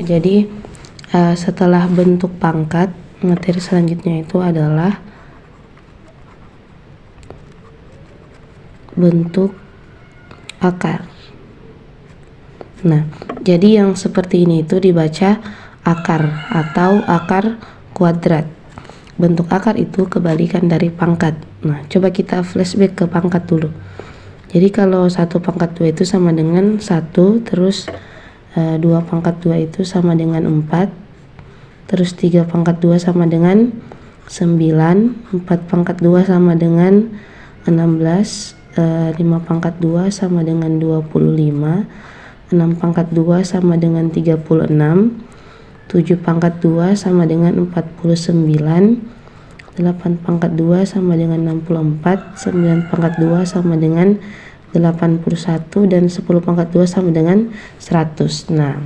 Jadi setelah bentuk pangkat, materi selanjutnya itu adalah bentuk akar. Nah, jadi yang seperti ini itu dibaca akar atau akar kuadrat. Bentuk akar itu kebalikan dari pangkat. Nah, coba kita flashback ke pangkat dulu. Jadi kalau 1 pangkat 2 itu sama dengan 1, terus 2 pangkat 2 itu sama dengan 4, terus 3 pangkat 2 sama dengan 9, 4 pangkat 2 sama dengan 16, 5 pangkat 2 sama dengan 25, 6 pangkat 2 sama dengan 36, 7 pangkat 2 sama dengan 49, 8 pangkat 2 sama dengan 64, 9 pangkat 2 sama dengan 81, dan 10 pangkat 2 sama dengan 100. Nah,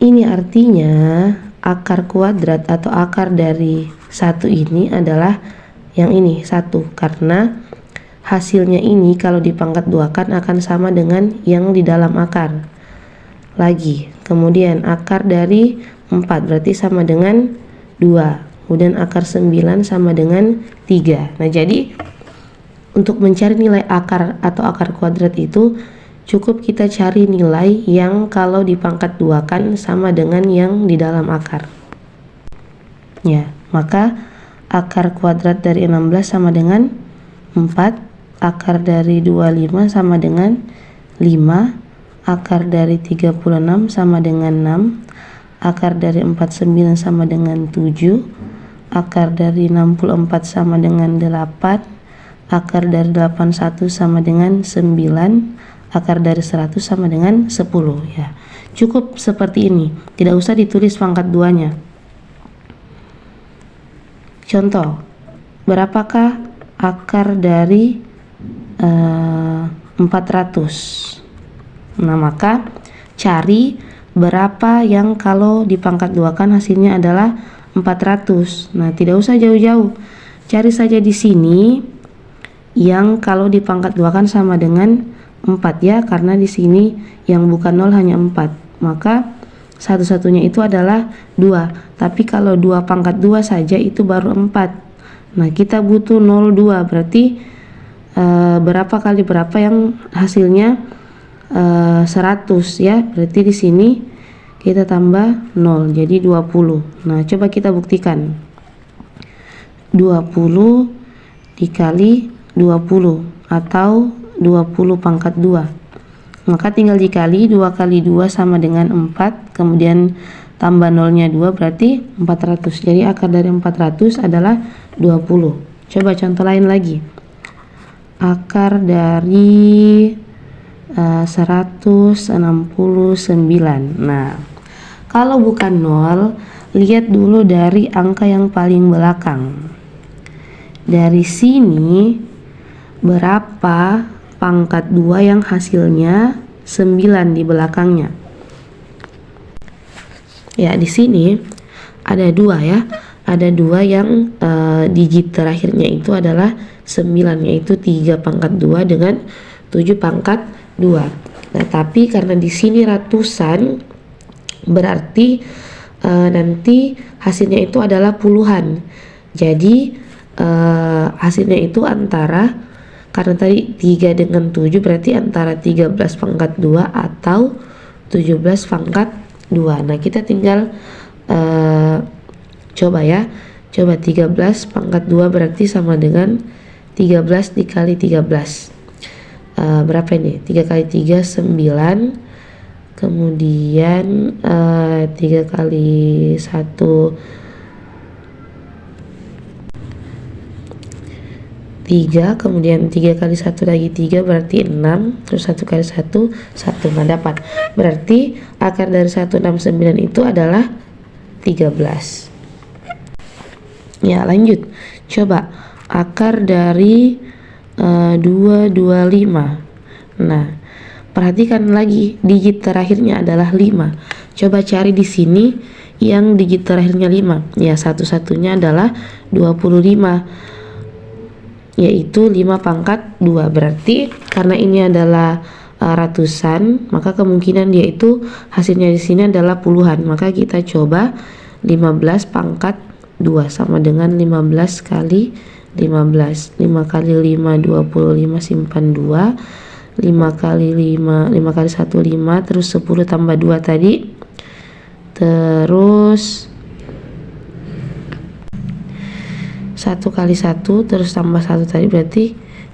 ini artinya akar kuadrat atau akar dari 1 ini adalah yang ini 1, karena hasilnya ini kalau dipangkat 2 kan akan sama dengan yang di dalam akar. Lagi, kemudian akar dari 4 berarti sama dengan 2. Kemudian akar 9 sama dengan 3. Nah, jadi untuk mencari nilai akar atau akar kuadrat itu cukup kita cari nilai yang kalau dipangkat 2 kan sama dengan yang di dalam akar. Ya, maka akar kuadrat dari 16 sama dengan 4, akar dari 25 sama dengan 5, akar dari 36 sama dengan 6, akar dari 49 sama dengan 7, akar dari 64 sama dengan 8, akar dari 81 sama dengan 9, akar dari 100 sama dengan 10. Ya, cukup seperti ini, tidak usah ditulis pangkat 2-nya. Contoh, berapakah akar dari 400? Nah, maka cari berapa yang kalau dipangkat 2 kan hasilnya adalah 400. Nah, tidak usah jauh-jauh, cari saja di sini yang kalau dipangkat 2 kan sama dengan 4 ya, karena di sini yang bukan 0 hanya 4, maka satu-satunya itu adalah 2. Tapi kalau 2 pangkat 2 saja itu baru 4. Nah, kita butuh 0,2, berarti berapa kali berapa yang hasilnya 100 ya, berarti di sini kita tambah 0 jadi 20. Nah, coba kita buktikan. 20 dikali 20 atau 20 pangkat 2. Maka tinggal dikali, 2 kali 2 sama dengan 4, kemudian tambah 0-nya 2 berarti 400. Jadi akar dari 400 adalah 20. Coba contoh lain lagi. Akar dari 169. Nah, kalau bukan 0, lihat dulu dari angka yang paling belakang. Dari sini berapa pangkat 2 yang hasilnya 9 di belakangnya? Ya, di sini ada 2 ya. Ada 2 yang digit terakhirnya itu adalah 9, yaitu 3 pangkat 2 dengan 7 pangkat 2. Nah, tapi karena di sini ratusan, berarti nanti hasilnya itu adalah puluhan. Jadi hasilnya itu antara, karena tadi 3 dengan 7 berarti antara 13 pangkat 2 atau 17 pangkat 2. Nah, kita tinggal coba ya. Coba 13 pangkat 2 berarti sama dengan 13 dikali 13. Berapa ini? 3 kali 3 9. Kemudian 3 kali 1 3, kemudian 3 kali 1 lagi 3 berarti 6, terus 1 kali 1 1. Nah, dapat. Berarti akar dari 169 itu adalah 13. Ya, lanjut. Coba akar dari 225. Nah, perhatikan lagi, digit terakhirnya adalah 5. Coba cari di sini yang digit terakhirnya 5. Ya, satu-satunya adalah 25, yaitu 5 pangkat 2. Berarti karena ini adalah ratusan, maka kemungkinan dia itu hasilnya di sini adalah puluhan. Maka kita coba 15 pangkat 2 sama dengan 15 kali 15. 5 kali 5 25, simpan 2. 5 kali 5 kali 1 5, terus 10 tambah 2 tadi, terus 1 kali 1 terus tambah 1 tadi, berarti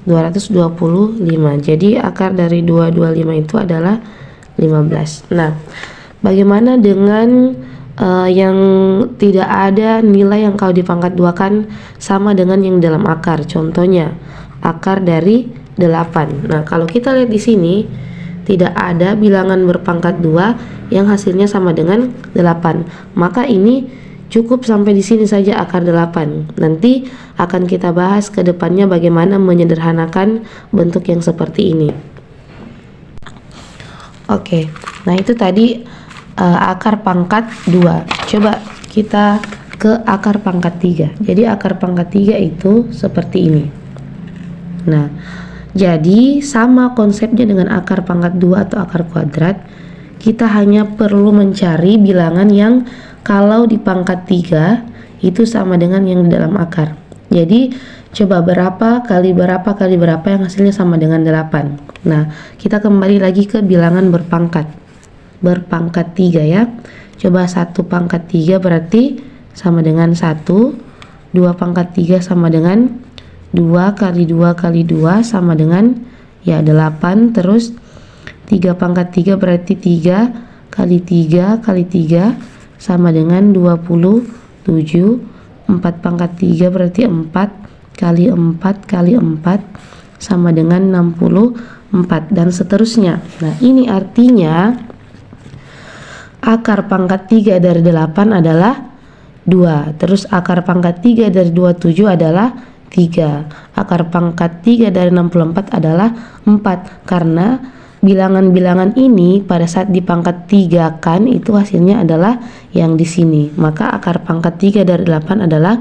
225. Jadi akar dari 225 itu adalah 15. Nah, bagaimana dengan yang tidak ada nilai yang kalau dipangkat 2 kan sama dengan yang dalam akar? Contohnya akar dari 8. Nah, kalau kita lihat di sini tidak ada bilangan berpangkat 2 yang hasilnya sama dengan 8. Maka ini cukup sampai di sini saja akar 8. Nanti akan kita bahas ke depannya bagaimana menyederhanakan bentuk yang seperti ini. Oke. Nah, itu tadi akar pangkat 2. Coba kita ke akar pangkat 3. Jadi akar pangkat 3 itu seperti ini. Nah, jadi sama konsepnya dengan akar pangkat 2 atau akar kuadrat. Kita hanya perlu mencari bilangan yang kalau di pangkat 3 itu sama dengan yang di dalam akar. Jadi coba berapa kali berapa kali berapa yang hasilnya sama dengan 8. Nah, kita kembali lagi ke bilangan berpangkat 3 ya. Coba 1 pangkat 3 berarti sama dengan 1. 2 pangkat 3 sama dengan 2 kali 2 kali 2 sama dengan ya 8. Terus 3 pangkat 3 berarti 3 kali 3 kali 3 sama dengan 27. 4 pangkat 3 berarti 4 kali 4 kali 4 sama dengan 64, dan seterusnya. Nah, ini artinya akar pangkat 3 dari 8 adalah 2. Terus akar pangkat 3 dari 27 adalah 3. Akar pangkat 3 dari 64 adalah 4. Karena bilangan-bilangan ini pada saat dipangkat 3 kan itu hasilnya adalah yang di sini. Maka akar pangkat 3 dari 8 adalah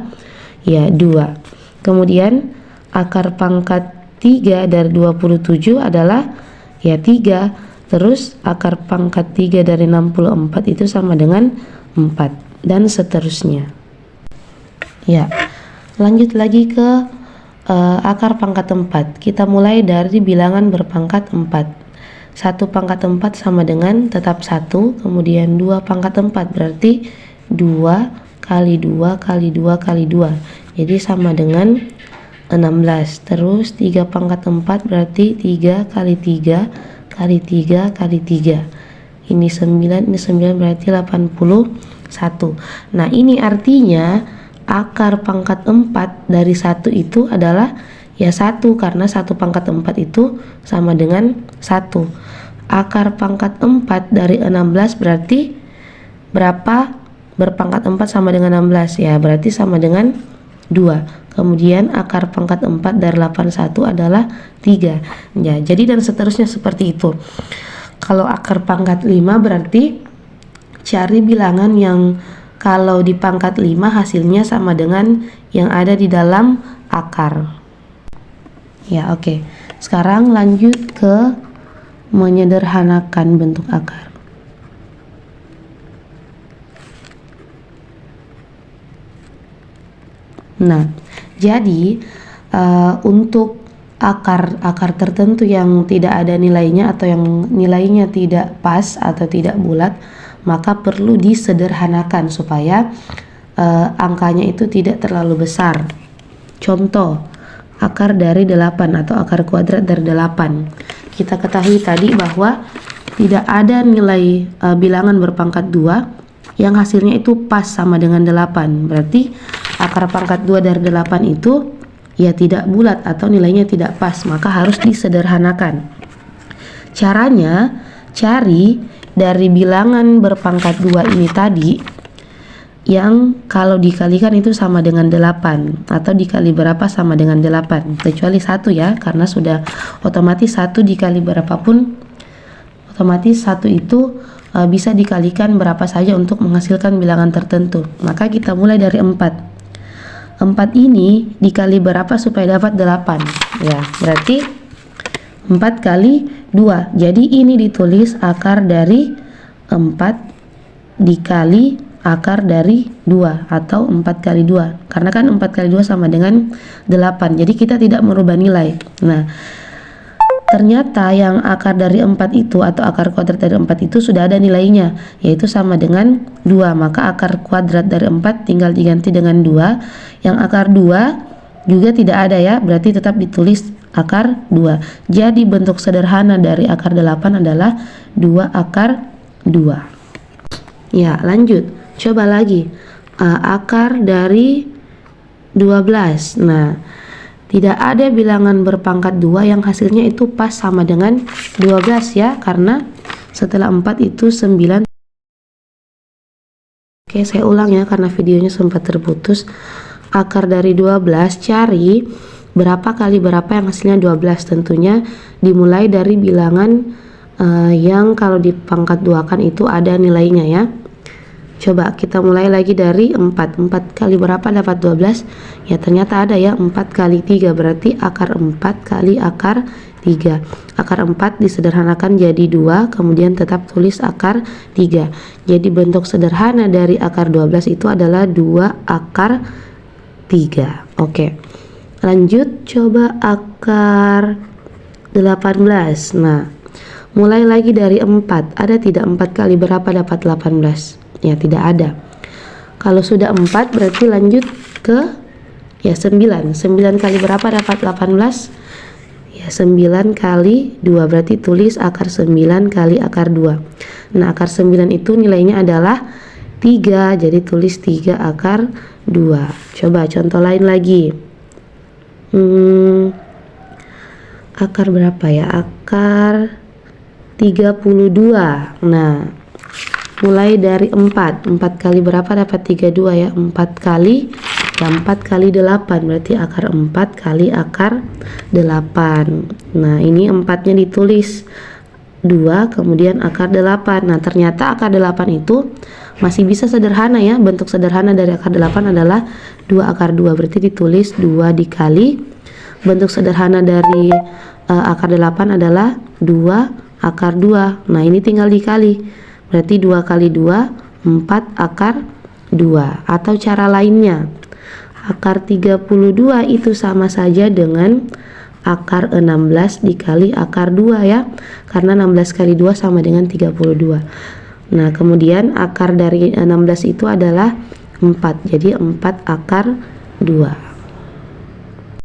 ya 2. Kemudian akar pangkat 3 dari 27 adalah ya 3. Terus akar pangkat 3 dari 64 itu sama dengan 4, dan seterusnya. Ya, lanjut lagi ke akar pangkat 4. Kita mulai dari bilangan berpangkat 4. 1 pangkat 4 sama dengan tetap 1, kemudian 2 pangkat 4 berarti 2 kali 2 kali 2 kali 2. Jadi sama dengan 16. Terus 3 pangkat 4 berarti 3 kali 3 kali 3 kali 3. Ini 9, ini 9 berarti 81. Nah, ini artinya akar pangkat 4 dari 1 itu adalah ya 1, karena 1 pangkat 4 itu sama dengan 1. Akar pangkat 4 dari 16 berarti berapa? Berpangkat 4 sama dengan 16 ya, berarti sama dengan 2. Kemudian akar pangkat 4 dari 81 adalah 3. Ya, jadi dan seterusnya seperti itu. Kalau akar pangkat 5 berarti cari bilangan yang kalau di pangkat 5 hasilnya sama dengan yang ada di dalam akar. Ya, oke. Sekarang lanjut ke menyederhanakan bentuk akar. Nah, jadi untuk akar tertentu yang tidak ada nilainya atau yang nilainya tidak pas atau tidak bulat, maka perlu disederhanakan supaya angkanya itu tidak terlalu besar. Contoh, akar dari 8 atau akar kuadrat dari 8. Kita ketahui tadi bahwa tidak ada nilai bilangan berpangkat 2 yang hasilnya itu pas sama dengan 8. Berarti akar pangkat 2 dari 8 itu ya tidak bulat atau nilainya tidak pas, maka harus disederhanakan. Caranya, cari dari bilangan berpangkat 2 ini tadi yang kalau dikalikan itu sama dengan 8 atau dikali berapa sama dengan 8, kecuali 1 ya, karena sudah otomatis 1 dikali berapapun otomatis 1 itu bisa dikalikan berapa saja untuk menghasilkan bilangan tertentu. Maka kita mulai dari 4. 4 ini dikali berapa supaya dapat 8 ya, berarti 4 kali 2. Jadi ini ditulis akar dari 4 dikali akar dari 2 atau 4 kali 2. Karena kan 4 kali 2 sama dengan 8. Jadi kita tidak merubah nilai. Nah, ternyata yang akar dari 4 itu atau akar kuadrat dari 4 itu sudah ada nilainya, yaitu sama dengan 2. Maka akar kuadrat dari 4 tinggal diganti dengan 2. Yang akar 2 juga tidak ada ya, berarti tetap ditulis akar 2. Jadi bentuk sederhana dari akar 8 adalah 2 akar 2. Ya, lanjut. Coba lagi. Akar dari 12. Nah, tidak ada bilangan berpangkat 2 yang hasilnya itu pas sama dengan 12 ya, karena setelah 4 itu 9. Oke, saya ulang ya karena videonya sempat terputus. Akar dari 12, cari berapa kali berapa yang hasilnya 12. Tentunya dimulai dari bilangan yang kalau dipangkat 2 kan itu ada nilainya ya. Coba kita mulai lagi dari 4. 4 kali berapa dapat 12? Ya ternyata ada ya, 4 kali 3 berarti akar 4 kali akar 3. Akar 4 disederhanakan jadi 2, kemudian tetap tulis akar 3. Jadi bentuk sederhana dari akar 12 itu adalah 2 akar 3. Oke. Lanjut coba akar 18. Nah, mulai lagi dari 4. Ada tidak 4 kali berapa dapat 18? Ya tidak ada. Kalau sudah 4 berarti lanjut ke ya 9. 9 kali berapa dapat 18? Ya 9 kali 2 berarti tulis akar 9 kali akar 2. Nah, akar 9 itu nilainya adalah 3, jadi tulis 3 akar 2. Coba contoh lain lagi. Akar berapa ya? Akar 32. Nah, mulai dari 4. 4 kali berapa dapat 32 ya? 4 kali ya 4 kali 8 berarti akar 4 kali akar 8. Nah, ini 4-nya ditulis 2 kemudian akar 8. Nah, ternyata akar 8 itu masih bisa sederhana ya. Bentuk sederhana dari akar 8 adalah 2 akar 2 berarti ditulis 2 dikali. Bentuk sederhana dari akar 8 adalah 2 akar 2. Nah, ini tinggal dikali. Berarti 2 kali 2, 4 akar 2. Atau cara lainnya, akar 32 itu sama saja dengan akar 16 dikali akar 2 ya. Karena 16 kali 2 sama dengan 32. Nah, kemudian akar dari 16 itu adalah 4. Jadi 4 akar 2.